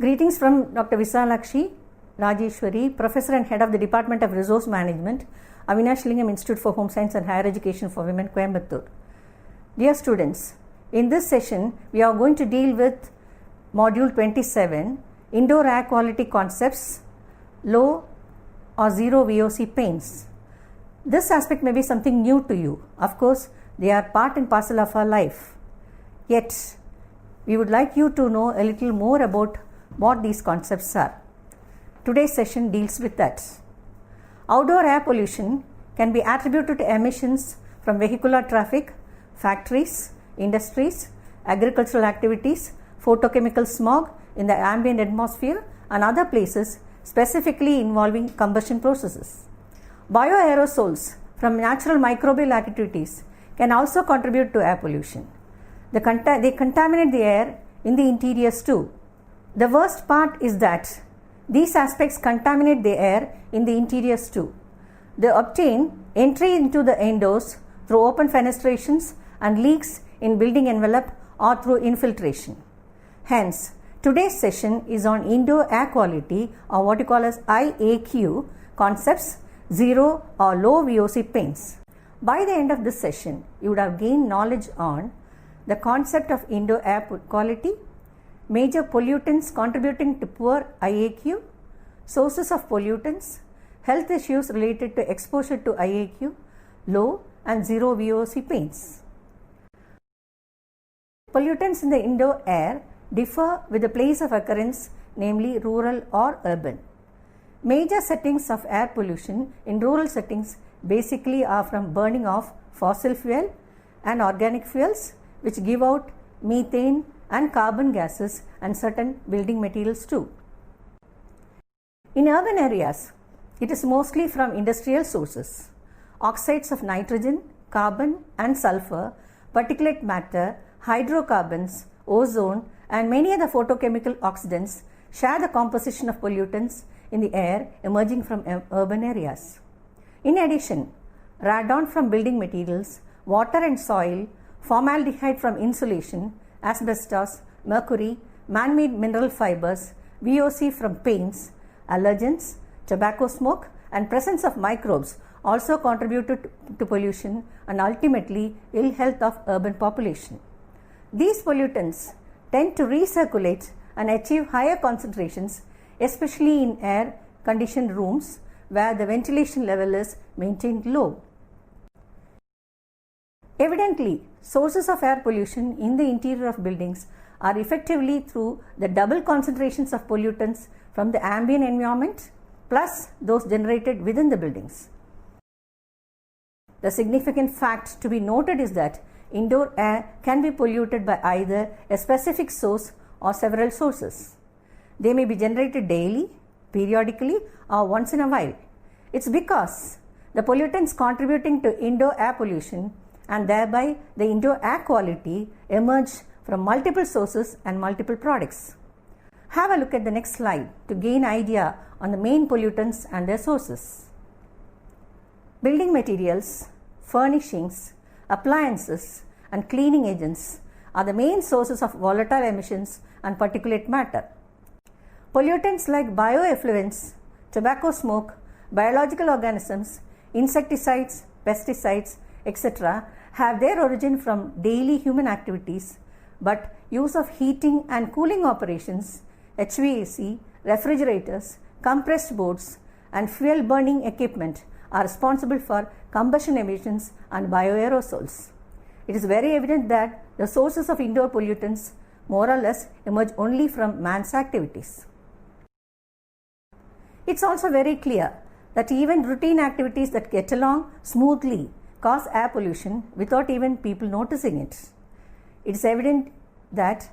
Greetings from Dr. Visalakshi Rajeshwari, Professor and Head of the Department of Resource Management, Avinashlingam Institute for Home Science and Higher Education for Women, Coimbatore. Dear students, in this session, we are going to deal with Module 27, Indoor Air Quality Concepts, Low or Zero VOC Paints. This aspect may be something new to you. Of course, they are part and parcel of our life. Yet, we would like you to know a little more about what these concepts are. Today's session deals with that. Outdoor air pollution can be attributed to emissions from vehicular traffic, factories, industries, agricultural activities, photochemical smog in the ambient atmosphere and other places specifically involving combustion processes. Bioaerosols from natural microbial activities can also contribute to air pollution. They contaminate the air in the interiors too. The worst part is that these aspects contaminate the air in the interiors too. They obtain entry into the indoors through open fenestrations and leaks in building envelope or through infiltration. Hence, today's session is on indoor air quality, or what you call as IAQ concepts, zero or low VOC paints. By the end of this session, you would have gained knowledge on the concept of indoor air quality, major pollutants contributing to poor IAQ, sources of pollutants, health issues related to exposure to IAQ, low and zero VOC paints. Pollutants in the indoor air differ with the place of occurrence, namely rural or urban. Major settings of air pollution in rural settings basically are from burning of fossil fuel and organic fuels, which give out methane and carbon gases and certain building materials too. In urban areas, it is mostly from industrial sources. Oxides of nitrogen, carbon and sulfur, particulate matter, hydrocarbons, ozone and many other photochemical oxidants share the composition of pollutants in the air emerging from urban areas. In addition, radon from building materials, water and soil, formaldehyde from insulation, asbestos, mercury, man-made mineral fibers, VOC from paints, allergens, tobacco smoke and presence of microbes also contributed to pollution and ultimately ill health of urban population. These pollutants tend to recirculate and achieve higher concentrations, especially in air-conditioned rooms where the ventilation level is maintained low. Evidently, sources of air pollution in the interior of buildings are effectively through the double concentrations of pollutants from the ambient environment plus those generated within the buildings. The significant fact to be noted is that indoor air can be polluted by either a specific source or several sources. They may be generated daily, periodically, or once in a while. It's because the pollutants contributing to indoor air pollution and thereby the indoor air quality emerge from multiple sources and multiple products. Have a look at the next slide to gain idea on the main pollutants and their sources. Building materials, furnishings, appliances and cleaning agents are the main sources of volatile emissions and particulate matter. Pollutants like bioeffluents, tobacco smoke, biological organisms, insecticides, pesticides, etc. have their origin from daily human activities, but use of heating and cooling operations, HVAC, refrigerators, compressed boards and fuel burning equipment are responsible for combustion emissions and bioaerosols. It is very evident that the sources of indoor pollutants more or less emerge only from man's activities. It's also very clear that even routine activities that get along smoothly cause air pollution without even people noticing it. It is evident that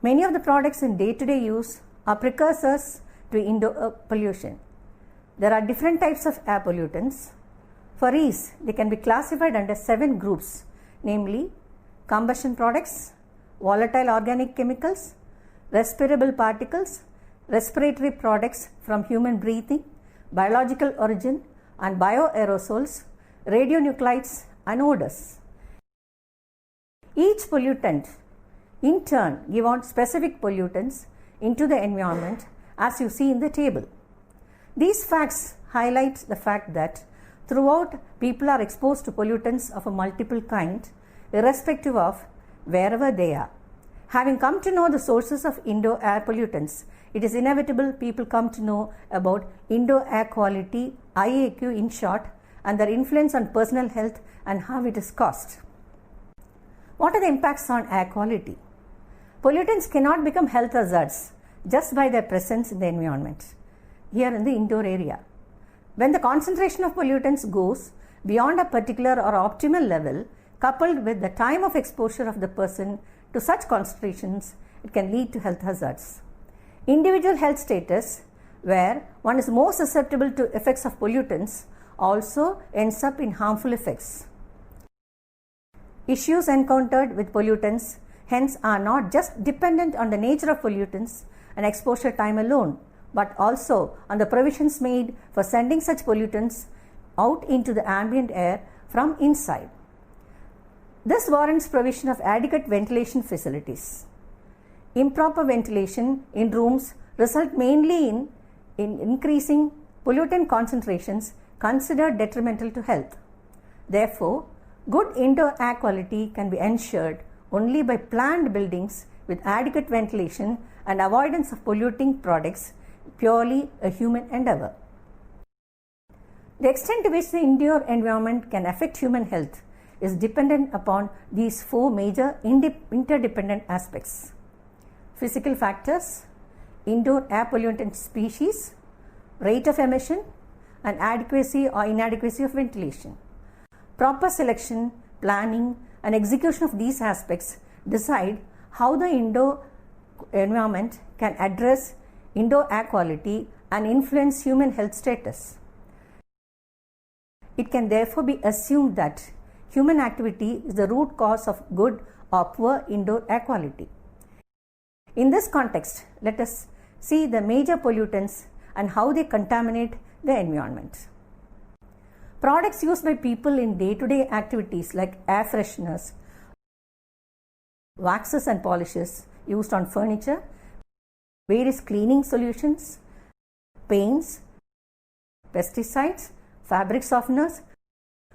many of the products in day-to-day use are precursors to indoor pollution. There are different types of air pollutants. For ease, they can be classified under 7 groups, namely combustion products, volatile organic chemicals, respirable particles, respiratory products from human breathing, biological origin and bioaerosols, radionuclides and odors. Each pollutant in turn give out specific pollutants into the environment, as you see in the table. These facts highlight the fact that throughout people are exposed to pollutants of a multiple kind, irrespective of wherever they are. Having come to know the sources of indoor air pollutants, it is inevitable people come to know about indoor air quality, IAQ in short, and their influence on personal health and how it is caused. What are the impacts on air quality? Pollutants cannot become health hazards just by their presence in the environment, here in the indoor area. When the concentration of pollutants goes beyond a particular or optimal level, coupled with the time of exposure of the person to such concentrations, it can lead to health hazards. Individual health status, where one is more susceptible to effects of pollutants, also ends up in harmful effects. Issues encountered with pollutants hence are not just dependent on the nature of pollutants and exposure time alone, but also on the provisions made for sending such pollutants out into the ambient air from inside. This warrants provision of adequate ventilation facilities. Improper ventilation in rooms result mainly in increasing pollutant concentrations considered detrimental to health. Therefore, good indoor air quality can be ensured only by planned buildings with adequate ventilation and avoidance of polluting products, purely a human endeavor. The extent to which the indoor environment can affect human health is dependent upon these four major interdependent aspects: physical factors, indoor air pollutant species, rate of emission, and adequacy or inadequacy of ventilation. Proper selection, planning, and execution of these aspects decide how the indoor environment can address indoor air quality and influence human health status. It can therefore be assumed that human activity is the root cause of good or poor indoor air quality. In this context, let us see the major pollutants and how they contaminate the environment. Products used by people in day-to-day activities like air fresheners, waxes and polishes used on furniture, various cleaning solutions, paints, pesticides, fabric softeners,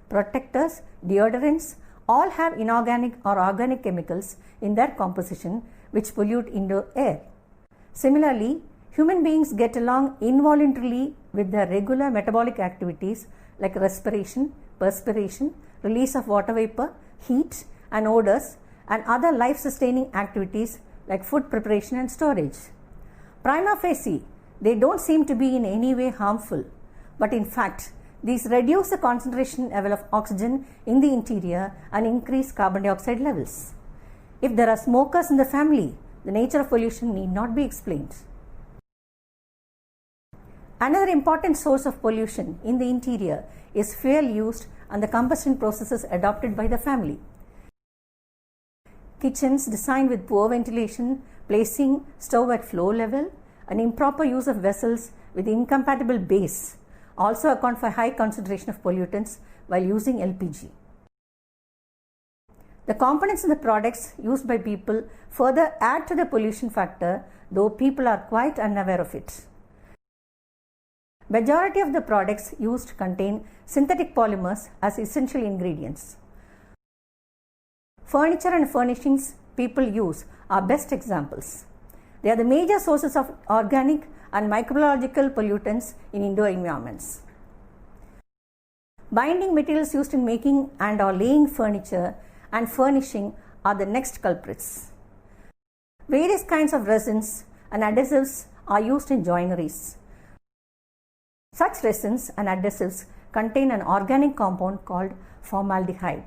protectors, deodorants, all have inorganic or organic chemicals in their composition which pollute indoor air. Similarly, human beings get along involuntarily with their regular metabolic activities like respiration, perspiration, release of water vapor, heat and odors, and other life-sustaining activities like food preparation and storage. Prima facie, they don't seem to be in any way harmful, but in fact, these reduce the concentration level of oxygen in the interior and increase carbon dioxide levels. If there are smokers in the family, the nature of pollution need not be explained. Another important source of pollution in the interior is fuel used and the combustion processes adopted by the family. Kitchens designed with poor ventilation, placing stove at floor level, and improper use of vessels with incompatible base also account for high concentration of pollutants while using LPG. The components in the products used by people further add to the pollution factor, though people are quite unaware of it. Majority of the products used contain synthetic polymers as essential ingredients. Furniture and furnishings people use are best examples. They are the major sources of organic and microbiological pollutants in indoor environments. Binding materials used in making and or laying furniture and furnishing are the next culprits. Various kinds of resins and adhesives are used in joineries. Such resins and adhesives contain an organic compound called formaldehyde.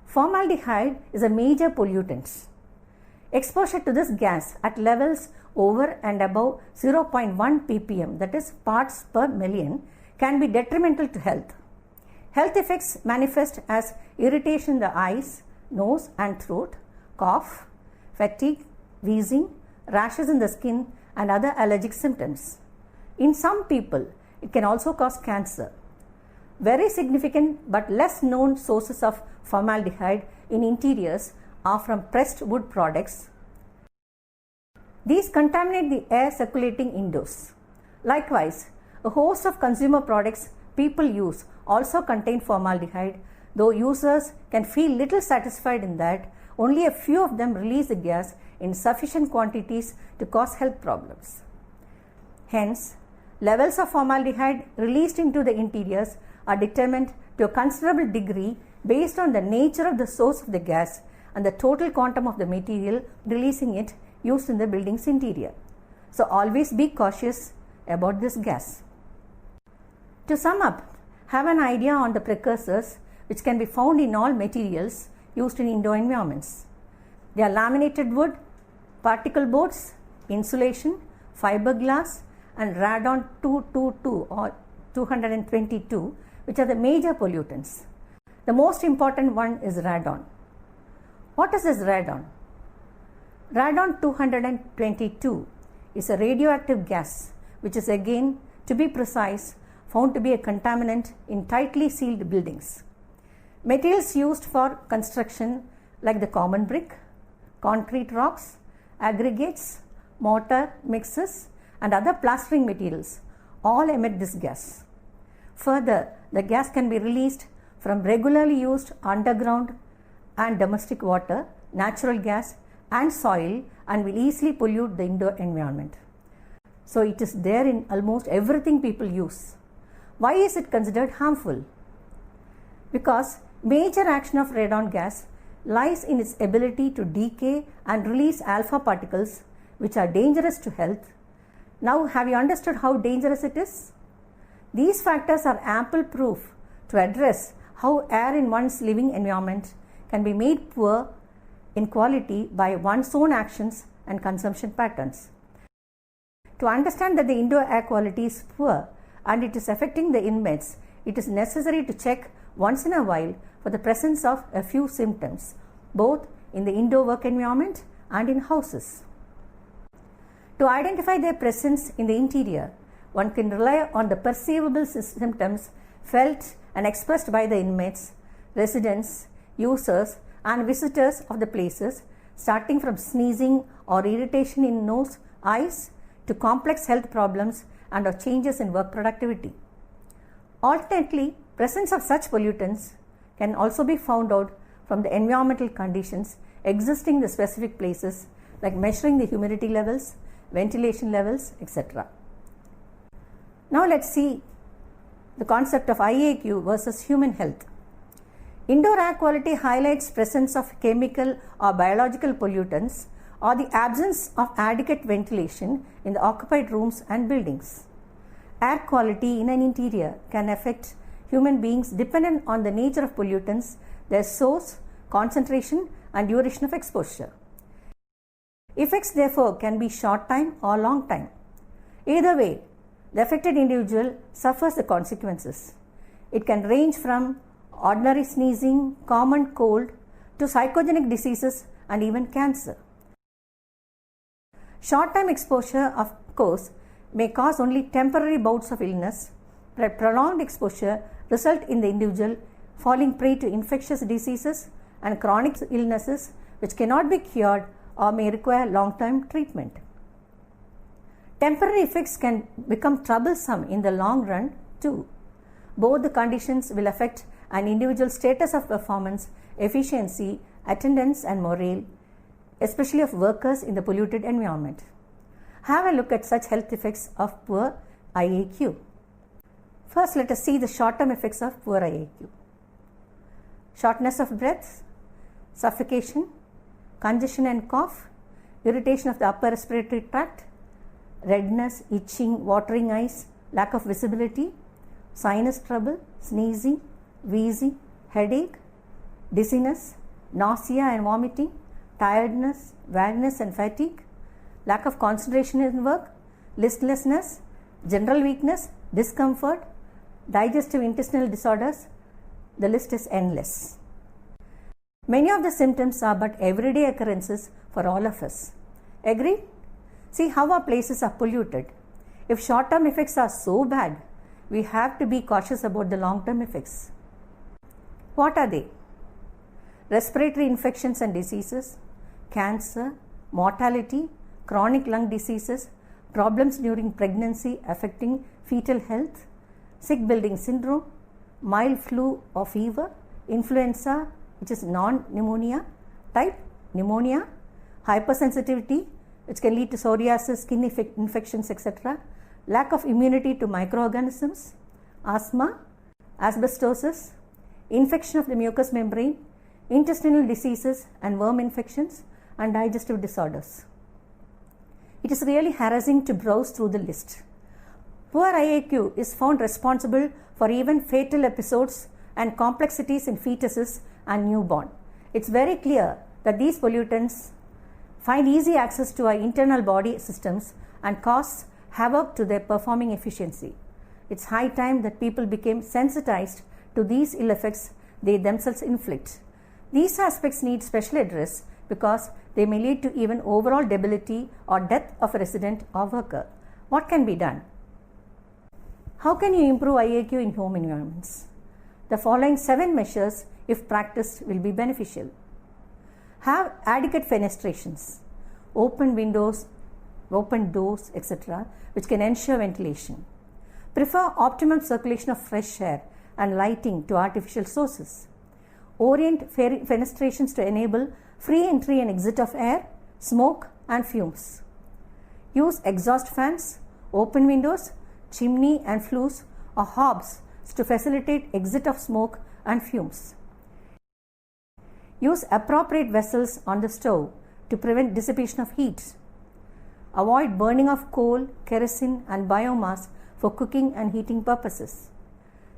Formaldehyde is a major pollutant. Exposure to this gas at levels over and above 0.1 ppm, that is parts per million, can be detrimental to health. Health effects manifest as irritation in the eyes, nose and throat, cough, fatigue, wheezing, rashes in the skin and other allergic symptoms. In some people, it can also cause cancer. Very significant but less known sources of formaldehyde in interiors are from pressed wood products, These contaminate the air circulating indoors. Likewise, a host of consumer products people use also contain formaldehyde, though users can feel little satisfied in that only a few of them release the gas in sufficient quantities to cause health problems. Hence, levels of formaldehyde released into the interiors are determined to a considerable degree based on the nature of the source of the gas and the total quantum of the material releasing it used in the building's interior. So always be cautious about this gas. To sum up, have an idea on the precursors which can be found in all materials used in indoor environments. They are laminated wood, particle boards, insulation, fiberglass, and Radon 222 or 222, which are the major pollutants. The most important one is radon. What is this radon? Radon 222 is a radioactive gas which is, again, to be precise, found to be a contaminant in tightly sealed buildings. Materials used for construction like the common brick, concrete rocks, aggregates, mortar mixes, and other plastering materials all emit this gas. Further, the gas can be released from regularly used underground and domestic water, natural gas, and soil, and will easily pollute the indoor environment. So it is there in almost everything people use. Why is it considered harmful? Because major action of radon gas lies in its ability to decay and release alpha particles which are dangerous to health. Now, have you understood how dangerous it is? These factors are ample proof to address how air in one's living environment can be made poor in quality by one's own actions and consumption patterns. To understand that the indoor air quality is poor and it is affecting the inmates, it is necessary to check once in a while for the presence of a few symptoms, both in the indoor work environment and in houses. To identify their presence in the interior, one can rely on the perceivable symptoms felt and expressed by the inmates, residents, users, and visitors of the places, starting from sneezing or irritation in nose, eyes, to complex health problems and or changes in work productivity. Alternately, presence of such pollutants can also be found out from the environmental conditions existing in the specific places, like measuring the humidity levels, ventilation levels, etc. Now let's see the concept of IAQ versus human health. Indoor air quality highlights presence of chemical or biological pollutants or the absence of adequate ventilation in the occupied rooms and buildings. Air quality in an interior can affect human beings dependent on the nature of pollutants, their source, concentration, and duration of exposure. Effects therefore can be short time or long time. Either way, the affected individual suffers the consequences. It can range from ordinary sneezing, common cold, to psychogenic diseases and even cancer. Short-time exposure, of course, may cause only temporary bouts of illness, but prolonged exposure result in the individual falling prey to infectious diseases and chronic illnesses which cannot be cured or may require long-term treatment. Temporary effects can become troublesome in the long run too. Both the conditions will affect an individual's status of performance, efficiency, attendance, and morale, especially of workers in the polluted environment. Have a look at such health effects of poor IAQ. First, let us see the short-term effects of poor IAQ. Shortness of breath, suffocation, congestion and cough, irritation of the upper respiratory tract, redness, itching, watering eyes, lack of visibility, sinus trouble, sneezing, wheezing, headache, dizziness, nausea and vomiting, tiredness, weariness and fatigue, lack of concentration in work, listlessness, general weakness, discomfort, digestive intestinal disorders. The list is endless. Many of the symptoms are but everyday occurrences for all of us. Agreed? See how our places are polluted. If short-term effects are so bad, we have to be cautious about the long-term effects. What are they? Respiratory infections and diseases, cancer, mortality, chronic lung diseases, problems during pregnancy affecting fetal health, sick building syndrome, mild flu or fever, influenza, which is non-pneumonia type, pneumonia, hypersensitivity, which can lead to psoriasis, skin infections, etc., lack of immunity to microorganisms, asthma, asbestosis, infection of the mucous membrane, intestinal diseases and worm infections, and digestive disorders. It is really harassing to browse through the list. Poor IAQ is found responsible for even fatal episodes and complexities in fetuses and newborn. It's very clear that these pollutants find easy access to our internal body systems and cause havoc to their performing efficiency. It's high time that people became sensitized to these ill effects they themselves inflict. These aspects need special address because they may lead to even overall debility or death of a resident or worker. What can be done? How can you improve IAQ in home environments? The following 7 measures, if practiced, will be beneficial. Have adequate fenestrations, open windows, open doors, etc., which can ensure ventilation. Prefer optimum circulation of fresh air and lighting to artificial sources. Orient fenestrations to enable free entry and exit of air, smoke and fumes. Use exhaust fans, open windows, chimney and flues or hobs to facilitate exit of smoke and fumes. Use appropriate vessels on the stove to prevent dissipation of heat. Avoid burning of coal, kerosene and biomass for cooking and heating purposes.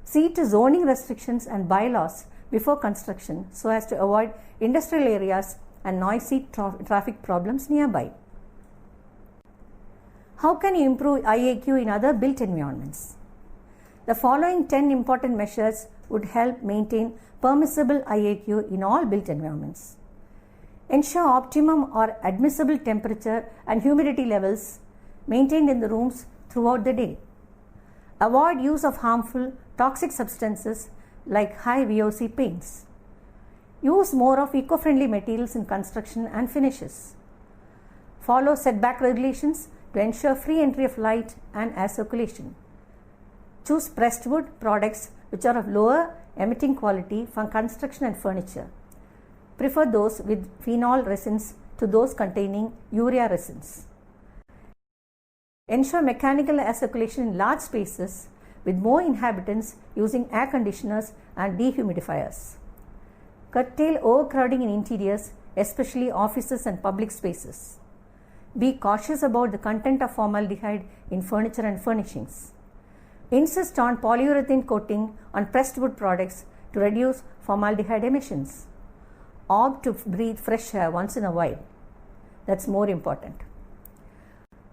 See to zoning restrictions and bylaws before construction so as to avoid industrial areas and noisy traffic problems nearby. How can you improve IAQ in other built environments? The following 10 important measures would help maintain permissible IAQ in all built environments. Ensure optimum or admissible temperature and humidity levels maintained in the rooms throughout the day. Avoid use of harmful toxic substances like high VOC paints. Use more of eco-friendly materials in construction and finishes. Follow setback regulations to ensure free entry of light and air circulation. Choose pressed wood products which are of lower emitting quality for construction and furniture. Prefer those with phenol resins to those containing urea resins. Ensure mechanical air circulation in large spaces with more inhabitants using air conditioners and dehumidifiers. Curtail overcrowding in interiors, especially offices and public spaces. Be cautious about the content of formaldehyde in furniture and furnishings. Insist on polyurethane coating on pressed wood products to reduce formaldehyde emissions. Opt to breathe fresh air once in a while. That's more important.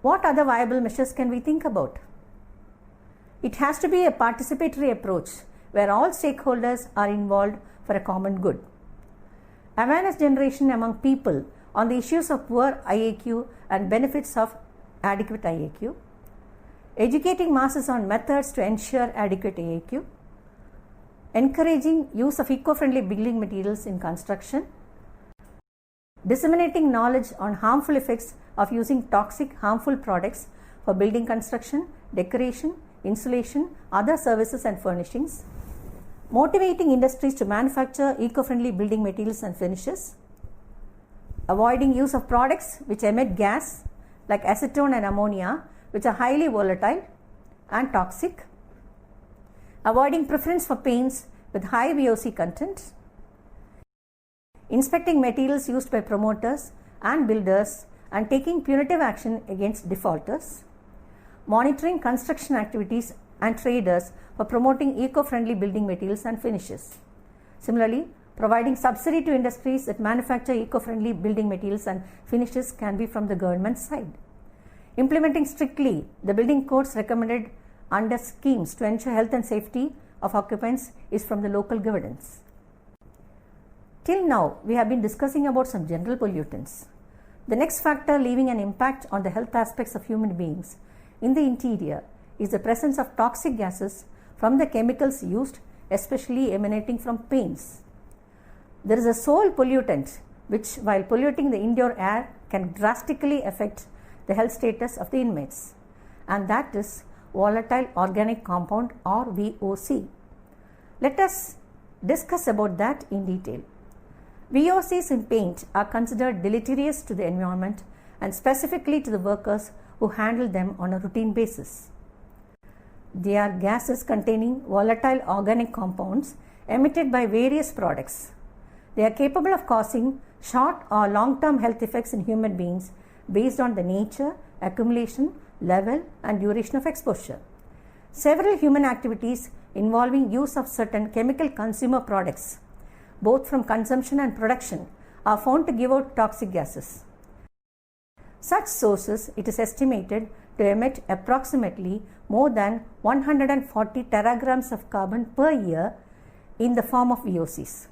What other viable measures can we think about? It has to be a participatory approach where all stakeholders are involved for a common good. Awareness generation among people on the issues of poor IAQ and benefits of adequate IAQ. Educating masses on methods to ensure adequate IAQ. Encouraging use of eco-friendly building materials in construction. Disseminating knowledge on harmful effects of using toxic, harmful products for building construction, decoration, insulation, other services and furnishings. Motivating industries to manufacture eco-friendly building materials and finishes. Avoiding use of products which emit gas like acetone and ammonia, which are highly volatile and toxic. Avoiding preference for paints with high VOC content. Inspecting materials used by promoters and builders and taking punitive action against defaulters. Monitoring construction activities and traders for promoting eco-friendly building materials and finishes. Similarly, providing subsidy to industries that manufacture eco-friendly building materials and finishes can be from the government side. Implementing strictly the building codes recommended under schemes to ensure health and safety of occupants is from the local governance. Till now, we have been discussing about some general pollutants. The next factor leaving an impact on the health aspects of human beings in the interior is the presence of toxic gases from the chemicals used, especially emanating from paints. There is a sole pollutant which, while polluting the indoor air, can drastically affect the health status of the inmates, and that is Volatile Organic Compound or VOC. Let us discuss about that in detail. VOCs in paint are considered deleterious to the environment and specifically to the workers who handle them on a routine basis. They are gases containing volatile organic compounds emitted by various products. They are capable of causing short or long-term health effects in human beings based on the nature, accumulation, level, and duration of exposure. Several human activities involving use of certain chemical consumer products, both from consumption and production, are found to give out toxic gases. Such sources, it is estimated, to emit approximately more than 140 teragrams of carbon per year in the form of VOCs.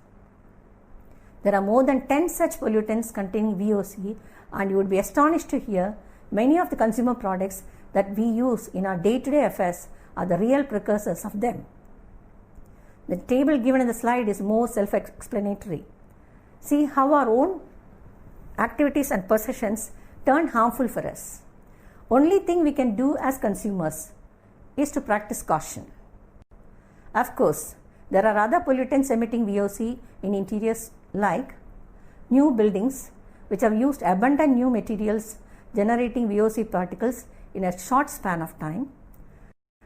There are more than 10 such pollutants containing VOC, and you would be astonished to hear many of the consumer products that we use in our day-to-day affairs are the real precursors of them. The table given in the slide is more self-explanatory. See how our own activities and possessions turn harmful for us. Only thing we can do as consumers is to practice caution. Of course, there are other pollutants emitting VOC in interiors like new buildings which have used abundant new materials generating VOC particles in a short span of time,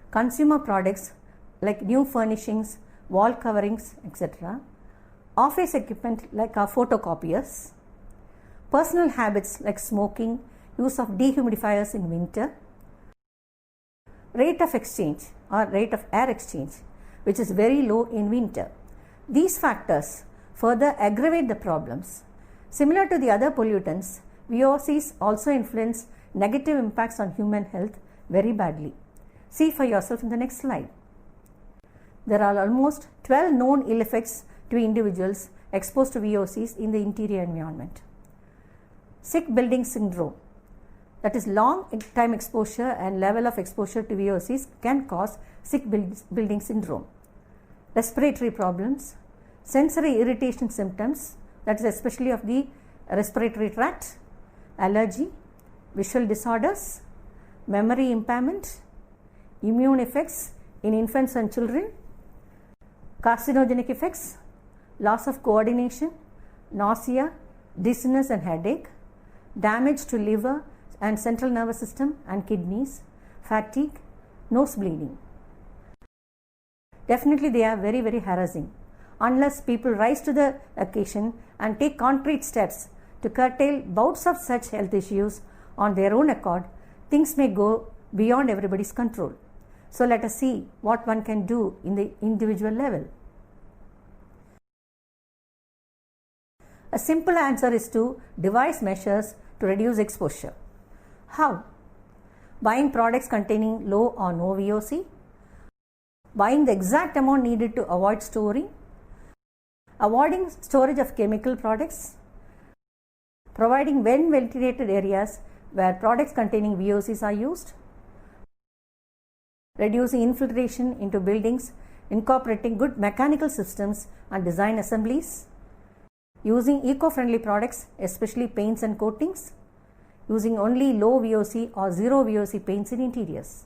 consumer products like new furnishings, wall coverings, etc., office equipment like our photocopiers, personal habits like smoking, use of dehumidifiers in winter, rate of exchange or rate of air exchange, which is very low in winter. These factors further aggravate the problems. Similar to the other pollutants, VOCs also influence negative impacts on human health very badly. See for yourself in the next slide. There are almost 12 known ill effects to individuals exposed to VOCs in the interior environment. Sick building syndrome, that is long time exposure and level of exposure to VOCs can cause sick building syndrome. Respiratory problems, sensory irritation symptoms, that is especially of the respiratory tract, allergy, visual disorders, memory impairment, immune effects in infants and children, carcinogenic effects, loss of coordination, nausea, dizziness and headache, damage to liver and central nervous system and kidneys, fatigue, nose bleeding. Definitely they are very, very harassing. Unless people rise to the occasion and take concrete steps to curtail bouts of such health issues on their own accord, things may go beyond everybody's control. So let us see what one can do in the individual level. A simple answer is to devise measures to reduce exposure. How? Buying products containing low or no VOC, buying the exact amount needed to avoid storing, avoiding storage of chemical products, providing well-ventilated areas where products containing VOCs are used, reducing infiltration into buildings, incorporating good mechanical systems and design assemblies, using eco-friendly products, especially paints and coatings, using only low VOC or zero VOC paints in interiors.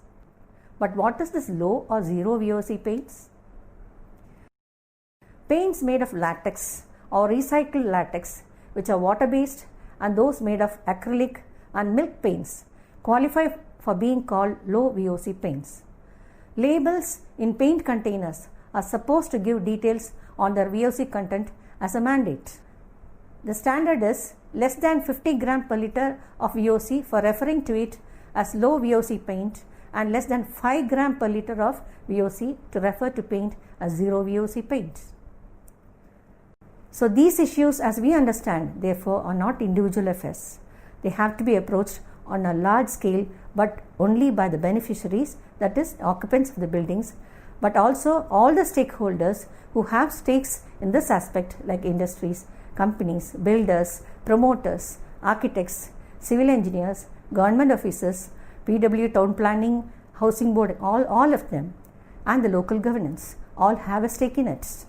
But what is this low or zero VOC paints? Paints made of latex or recycled latex, which are water-based, and those made of acrylic and milk paints qualify for being called low VOC paints. Labels in paint containers are supposed to give details on their VOC content as a mandate. The standard is less than 50 gram per liter of VOC for referring to it as low VOC paint, and less than 5 gram per liter of VOC to refer to paint as zero VOC paint. So these issues, as we understand, therefore are not individual affairs. They have to be approached on a large scale, but only by the beneficiaries, that is occupants of the buildings, but also all the stakeholders who have stakes in this aspect, like industries, companies, builders, promoters, architects, civil engineers, government officers, PW, town planning, housing board, all of them, and the local governance, all have a stake in it.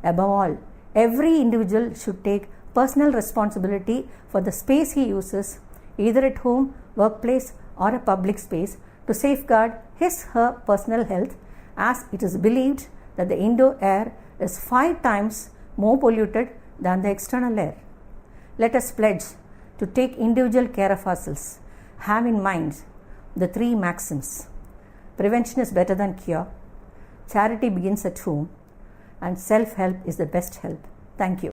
Above all, every individual should take personal responsibility for the space he uses, either at home, workplace, or a public space, to safeguard his/her personal health, as it is believed that the indoor air is 5 times more polluted than the external air. Let us pledge to take individual care of ourselves. Have in mind the 3 maxims: prevention is better than cure, charity begins at home, and self-help is the best help. Thank you.